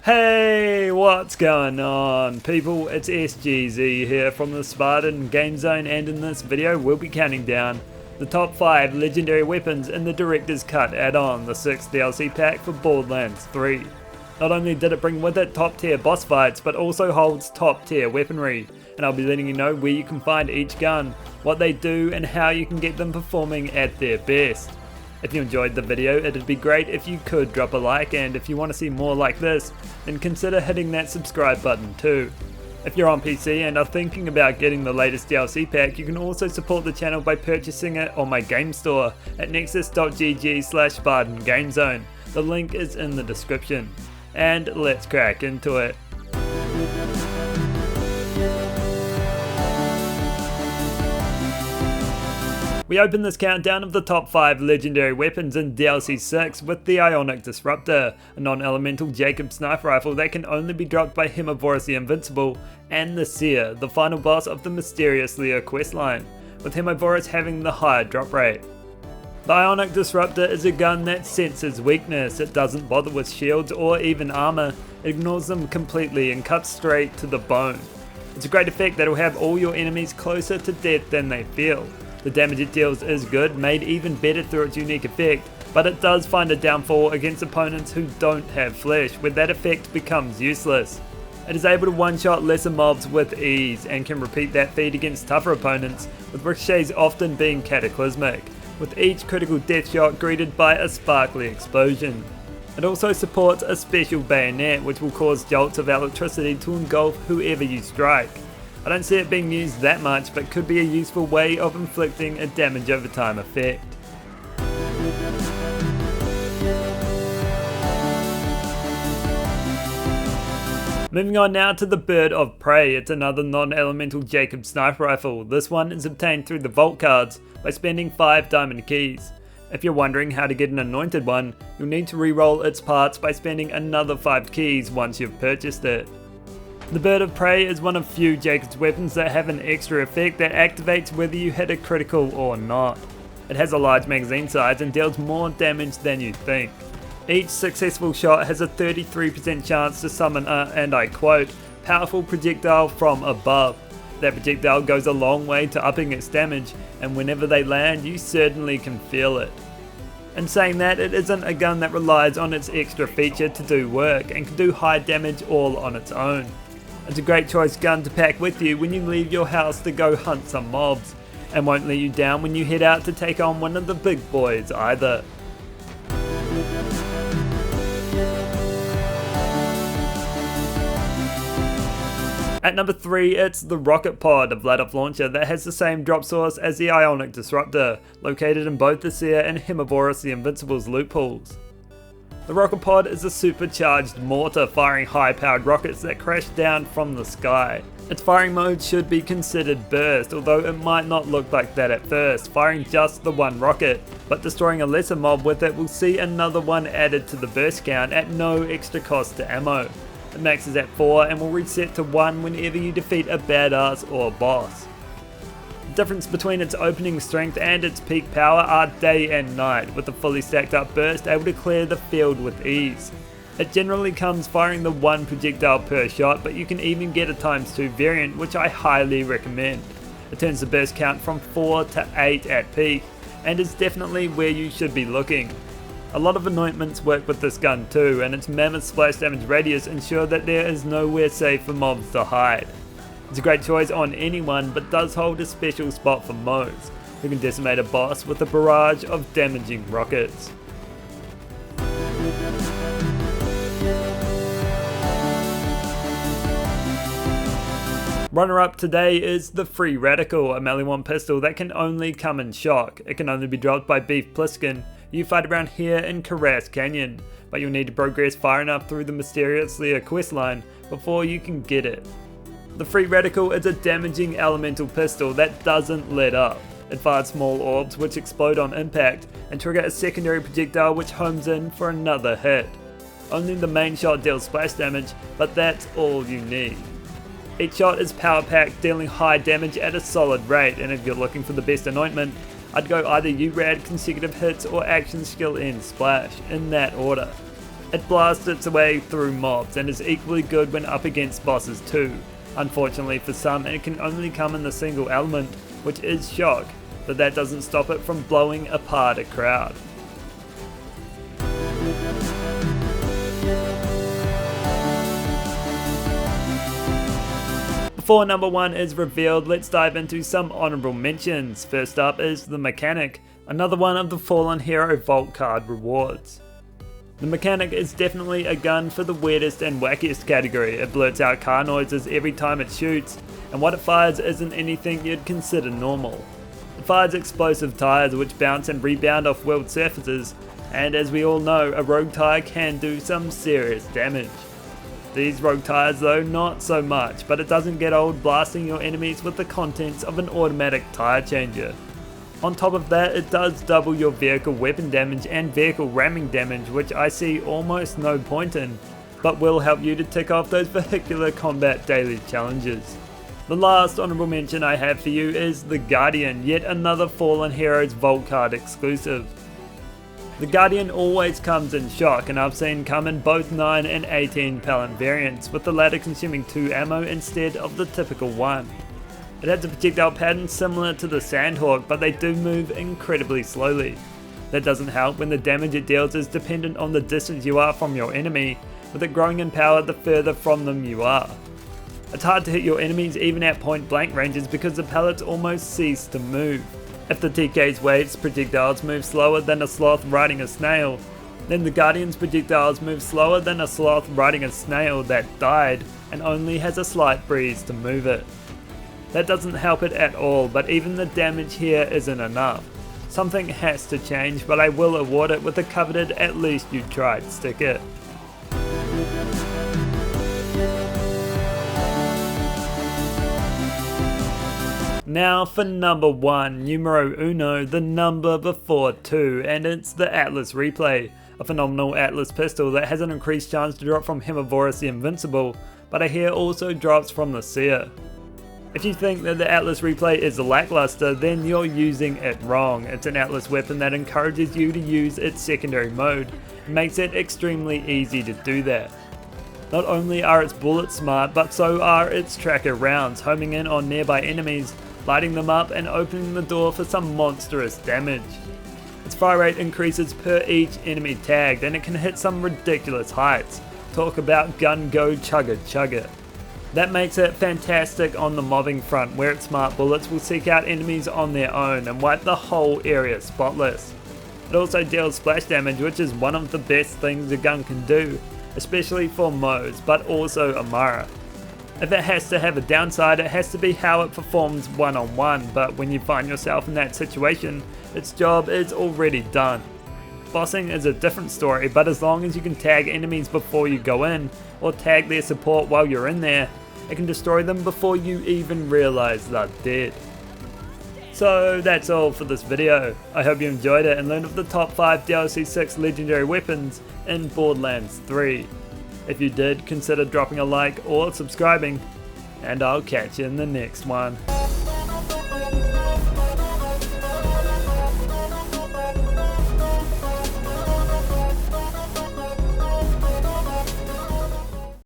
Hey, what's going on people? It's SGZ here from the SpartanGameZone, and in this video we'll be counting down the top 5 legendary weapons in the Director's Cut add-on, the 6th DLC pack for Borderlands 3. Not only did it bring with it top tier boss fights, but also holds top tier weaponry, and I'll be letting you know where you can find each gun, what they do, and how you can get them performing at their best. If you enjoyed the video, it'd be great if you could drop a like, and if you want to see more like this, then consider hitting that subscribe button too. If you're on PC and are thinking about getting the latest DLC pack, you can also support the channel by purchasing it on my game store at nexus.gg/SpartanGameZone. The link is in the description. And let's crack into it. We open this countdown of the top 5 legendary weapons in DLC 6 with the Ionic disruptor, a non-elemental Jacob sniper rifle that can only be dropped by Hemovorous the Invincible, and the Seer, the final boss of the Mysterious Leo questline, with Hemovorous having the higher drop rate. The Ionic disruptor is a gun that senses weakness. It doesn't bother with shields or even armor, it ignores them completely and cuts straight to the bone. It's a great effect that will have all your enemies closer to death than they feel. The damage it deals is good, made even better through its unique effect, but it does find a downfall against opponents who don't have flesh, where that effect becomes useless. It is able to one-shot lesser mobs with ease, and can repeat that feat against tougher opponents, with ricochets often being cataclysmic, with each critical death shot greeted by a sparkly explosion. It also supports a special bayonet, which will cause jolts of electricity to engulf whoever you strike. I don't see it being used that much, but could be a useful way of inflicting a damage over time effect. Moving on now to the Bird of Prey. It's another non-elemental Jacob sniper rifle. This one is obtained through the vault cards by spending 5 diamond keys. If you're wondering how to get an anointed one, you'll need to re-roll its parts by spending another 5 keys once you've purchased it. The Bird of Prey is one of few Jacob's weapons that have an extra effect that activates whether you hit a critical or not. It has a large magazine size and deals more damage than you think. Each successful shot has a 33% chance to summon a, and I quote, powerful projectile from above. That projectile goes a long way to upping its damage, and whenever they land you certainly can feel it. In saying that, it isn't a gun that relies on its extra feature to do work, and can do high damage all on its own. It's a great choice gun to pack with you when you leave your house to go hunt some mobs, and won't let you down when you head out to take on one of the big boys either. At number 3, it's the Rocket Pod, a Vladof launcher that has the same drop source as the Ionic disruptor, located in both the Seer and Hemovorous the Invincible's loot pools. The Rocket Pod is a supercharged mortar firing high-powered rockets that crash down from the sky. Its firing mode should be considered burst, although it might not look like that at first, firing just the one rocket, but destroying a lesser mob with it will see another one added to the burst count at no extra cost to ammo. It maxes at 4 and will reset to 1 whenever you defeat a badass or boss. The difference between its opening strength and its peak power are day and night, with a fully stacked up burst able to clear the field with ease. It generally comes firing the 1 projectile per shot, but you can even get a ×2 variant, which I highly recommend. It turns the burst count from 4 to 8 at peak, and is definitely where you should be looking. A lot of anointments work with this gun too, and its mammoth splash damage radius ensure that there is nowhere safe for mobs to hide. It's a great choice on anyone, but does hold a special spot for Moes, who can decimate a boss with a barrage of damaging rockets. Runner-up today is the Free Radical, a melee 1 pistol that can only come in shock. It can only be dropped by Beef Pliskin. You fight around here in Karras Canyon, but you'll need to progress far enough through the Mysterious Leo questline before you can get it. The Free Radical is a damaging elemental pistol that doesn't let up. It fires small orbs which explode on impact and trigger a secondary projectile which homes in for another hit. Only the main shot deals splash damage, but that's all you need. Each shot is power packed, dealing high damage at a solid rate, and if you're looking for the best anointment, I'd go either URAD consecutive hits or action skill N splash, in that order. It blasts its way through mobs and is equally good when up against bosses too. Unfortunately for some, it can only come in the single element, which is shock, but that doesn't stop it from blowing apart a crowd. Before number 1 is revealed, let's dive into some honourable mentions. First up is the Mechanic, another one of the Fallen Hero Vault card rewards. The Mechanic is definitely a gun for the weirdest and wackiest category. It blurts out car noises every time it shoots, and what it fires isn't anything you'd consider normal. It fires explosive tyres which bounce and rebound off wheeled surfaces, and as we all know, a rogue tyre can do some serious damage. These rogue tyres though, not so much, but it doesn't get old blasting your enemies with the contents of an automatic tyre changer. On top of that, it does double your vehicle weapon damage and vehicle ramming damage, which I see almost no point in, but will help you to tick off those vehicular combat daily challenges. The last honourable mention I have for you is the Guardian, yet another Fallen Heroes Vault card exclusive. The Guardian always comes in shock, and I've seen come in both 9 and 18 Paladin variants, with the latter consuming 2 ammo instead of the typical 1. It has a projectile pattern similar to the Sandhawk, but they do move incredibly slowly. That doesn't help when the damage it deals is dependent on the distance you are from your enemy, with it growing in power the further from them you are. It's hard to hit your enemies even at point blank ranges because the pellets almost cease to move. If the TK's waves projectiles move slower than a sloth riding a snail, then the Guardian's projectiles move slower than a sloth riding a snail that died and only has a slight breeze to move it. That doesn't help it at all, but even the damage here isn't enough. Something has to change, but I will award it with the coveted "at least you tried" sticker. Now for number 1, numero uno, the number before 2, and it's the Atlas Replay, a phenomenal Atlas pistol that has an increased chance to drop from Hemovorous the Invincible, but I hear also drops from the Seer. If you think that the Atlas Replay is lackluster, then you're using it wrong. It's an Atlas weapon that encourages you to use its secondary mode, and makes it extremely easy to do that. Not only are its bullets smart, but so are its tracker rounds, homing in on nearby enemies, lighting them up and opening the door for some monstrous damage. Its fire rate increases per each enemy tagged, and it can hit some ridiculous heights. Talk about gun go chugga chugga. That makes it fantastic on the mobbing front, where its smart bullets will seek out enemies on their own and wipe the whole area spotless. It also deals splash damage, which is one of the best things a gun can do, especially for Moes, but also Amara. If it has to have a downside, it has to be how it performs one-on-one, but when you find yourself in that situation, its job is already done. Bossing is a different story, but as long as you can tag enemies before you go in, or tag their support while you're in there, it can destroy them before you even realise they're dead. So that's all for this video. I hope you enjoyed it and learned of the top 5 DLC 6 legendary weapons in Borderlands 3. If you did, consider dropping a like or subscribing, and I'll catch you in the next one.